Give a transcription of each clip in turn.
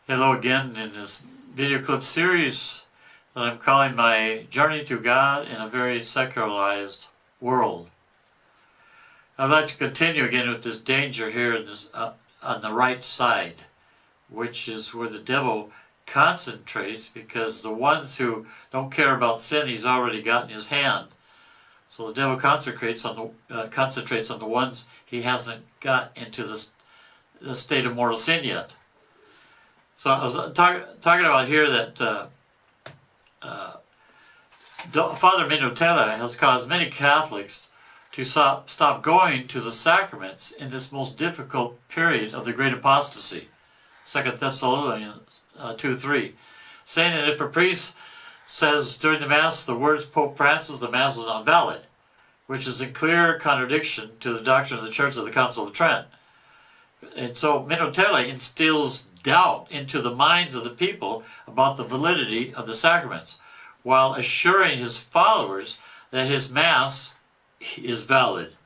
Hello again in this video clip series that I'm calling my Journey to God in a Very Secularized World. I'd like to continue again with this danger here in this, on the right side, which is where the devil concentrates, because the ones who don't care about sin he's already got in his hand. So the devil concentrates on the ones he hasn't got into the state of mortal sin yet. So I was talking about here that Father Minutella has caused many Catholics to stop going to the sacraments in this most difficult period of the Great Apostasy, 2 Thessalonians 2:3, saying that if a priest says during the Mass the words Pope Francis, the Mass is not valid, which is in clear contradiction to the doctrine of the Church of the Council of Trent. And so Minutella instills doubt into the minds of the people about the validity of the sacraments, while assuring his followers that his Mass is valid.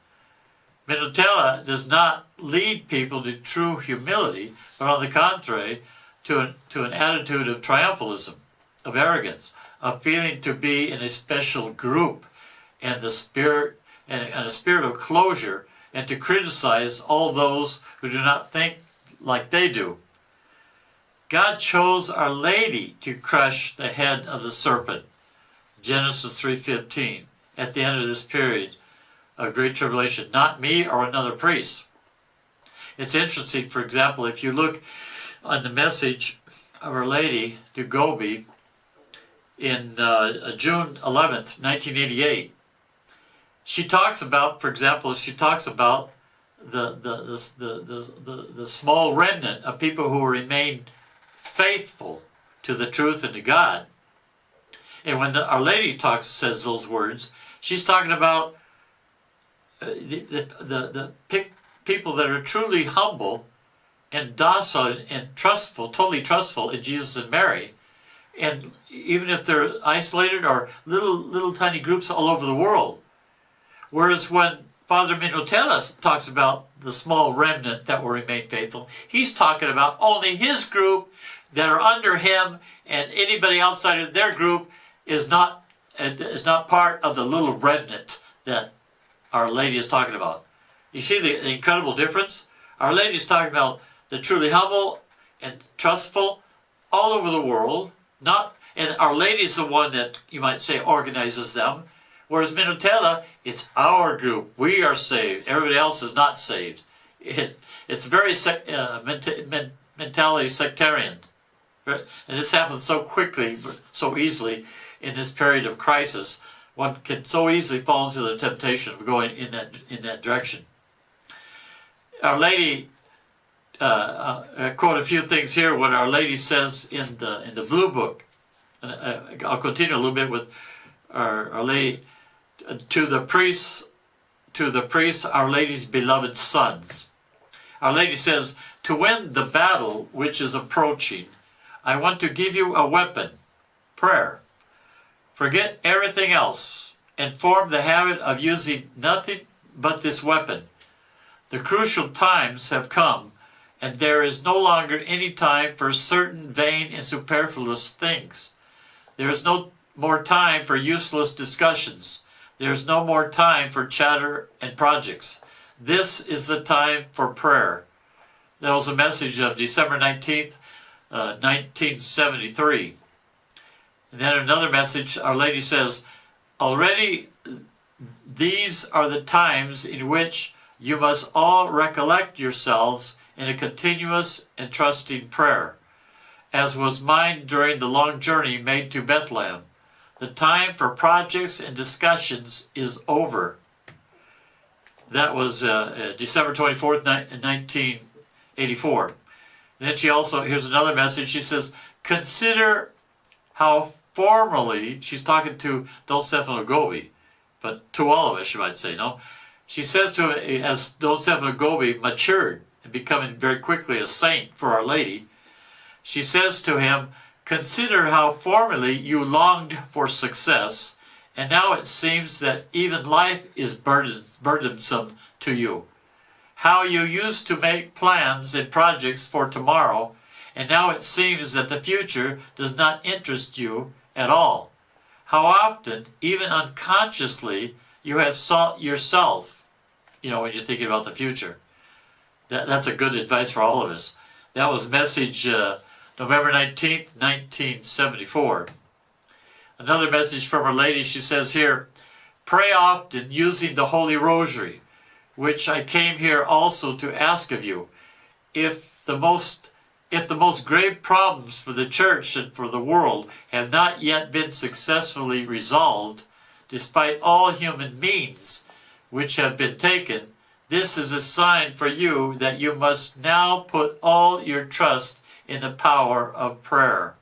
Minutella does not lead people to true humility, but on the contrary, to an attitude of triumphalism, of arrogance, of feeling to be in a special group, and a spirit of closure, and to criticize all those who do not think like they do. God chose Our Lady to crush the head of the serpent, Genesis 3:15, at the end of this period of Great Tribulation, not me or another priest. It's interesting, for example, if you look on the message of Our Lady to Gobi in June 11th, 1988, she talks about, for example, the small remnant of people who remain faithful to the truth and to God. And when Our Lady says those words, she's talking about the people that are truly humble and docile and trustful, totally trustful in Jesus and Mary. And even if they're isolated or little tiny groups all over the world. Whereas when Father Minutella talks about the small remnant that will remain faithful, he's talking about only his group that are under him, and anybody outside of their group is not part of the little remnant that Our Lady is talking about. You see the incredible difference? Our Lady is talking about the truly humble and trustful all over the world, and Our Lady is the one that, you might say, organizes them. Whereas Minutella, it's our group. We are saved. Everybody else is not saved. It's very mentality sectarian. And this happens so quickly, so easily in this period of crisis. One can so easily fall into the temptation of going in that direction. Our Lady, I quote a few things here, what Our Lady says in the Blue Book. And I'll continue a little bit with Our Lady. To the priests, Our Lady's beloved sons. Our Lady says, to win the battle which is approaching, I want to give you a weapon, prayer. Forget everything else and form the habit of using nothing but this weapon. The crucial times have come, and there is no longer any time for certain vain and superfluous things. There is no more time for useless discussions. There's no more time for chatter and projects. This is the time for prayer. That was a message of December 19th, 1973. And then another message, Our Lady says, already these are the times in which you must all recollect yourselves in a continuous and trusting prayer, as was mine during the long journey made to Bethlehem. The time for projects and discussions is over. That was December 24th, 1984. And then she also, here's another message. She says, consider how formally, she's talking to Don Stefano Gobi, but to all of us, you might say, no? She says to him, as Don Stefano Gobi matured and becoming very quickly a saint for Our Lady, she says to him, consider how formerly you longed for success, and now it seems that even life is burdensome to you. How you used to make plans and projects for tomorrow, and now it seems that the future does not interest you at all. How often, even unconsciously, you have sought yourself, when you're thinking about the future. That's a good advice for all of us. That was message November 19th, 1974. Another message from Our Lady, she says here, pray often using the Holy Rosary, which I came here also to ask of you. If the most grave problems for the Church and for the world have not yet been successfully resolved, despite all human means which have been taken, this is a sign for you that you must now put all your trust in the power of prayer.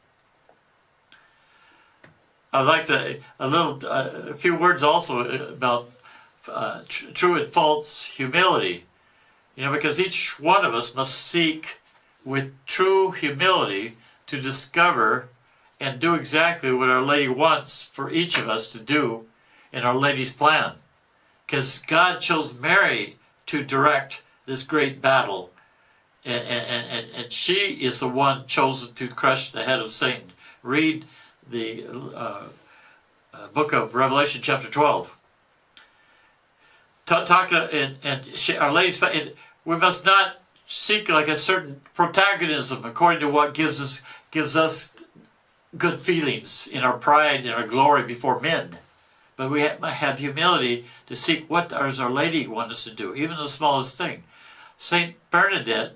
I'd like to a few words also about true and false humility. Because each one of us must seek with true humility to discover and do exactly what Our Lady wants for each of us to do in Our Lady's plan. Because God chose Mary to direct this great battle. And she is the one chosen to crush the head of Satan. Read the book of Revelation chapter 12. Our Lady's, we must not seek like a certain protagonism according to what gives us good feelings in our pride and our glory before men. But we have humility to seek what does Our Lady want us to do, even the smallest thing. Saint Bernadette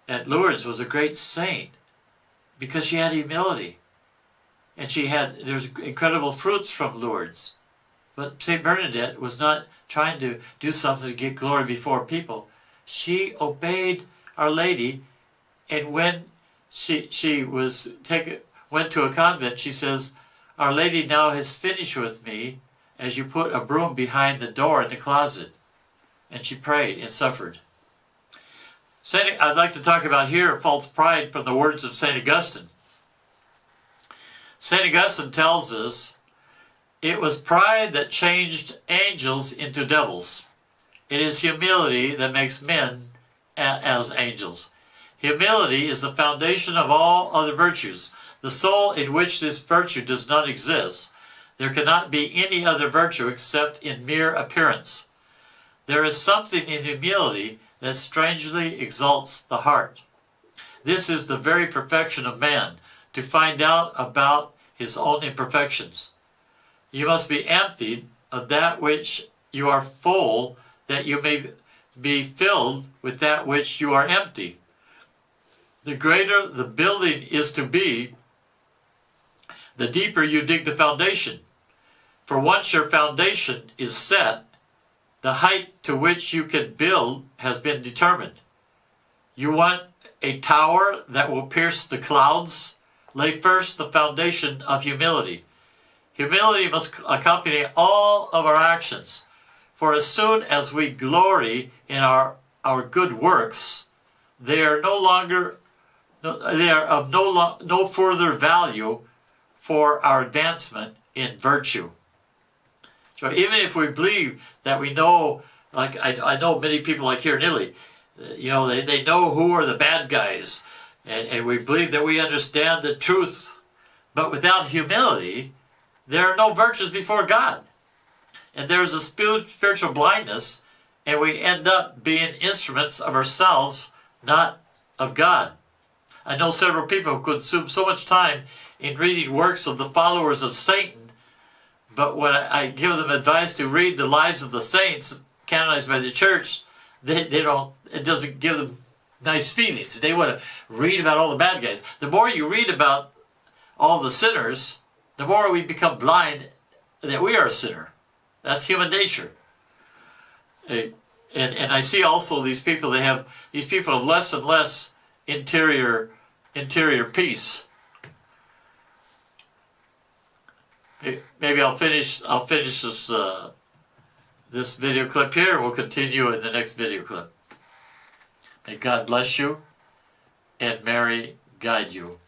at Lourdes was a great saint because she had humility. And there's incredible fruits from Lourdes. But Saint Bernadette was not trying to do something to get glory before people. She obeyed Our Lady, and when she went to a convent, she says, Our Lady now has finished with me as you put a broom behind the door in the closet. And she prayed and suffered. I'd like to talk about here false pride from the words of St. Augustine. St. Augustine tells us, it was pride that changed angels into devils. It is humility that makes men as angels. Humility is the foundation of all other virtues. The soul in which this virtue does not exist, there cannot be any other virtue except in mere appearance. There is something in humility that strangely exalts the heart. This is the very perfection of man, to find out about his own imperfections. You must be emptied of that which you are full, that you may be filled with that which you are empty. The greater the building is to be, the deeper you dig the foundation. For once your foundation is set, the height to which you can build has been determined. You want a tower that will pierce the clouds? Lay first the foundation of humility. Humility must accompany all of our actions. For as soon as we glory in our good works, they are of no further value for our advancement in virtue. So even if we believe that we know, like I know many people like here in Italy, they know who are the bad guys, and we believe that we understand the truth, but without humility, there are no virtues before God. And there's a spiritual blindness, and we end up being instruments of ourselves, not of God. I know several people who consume so much time in reading works of the followers of Satan, but when I give them advice to read the lives of the saints canonized by the Church, it doesn't give them nice feelings. They want to read about all the bad guys. The more you read about all the sinners, the more we become blind that we are a sinner. That's human nature. And I see also these people have less and less interior peace. Maybe I'll finish this video clip here, and we'll continue in the next video clip. May God bless you and Mary guide you.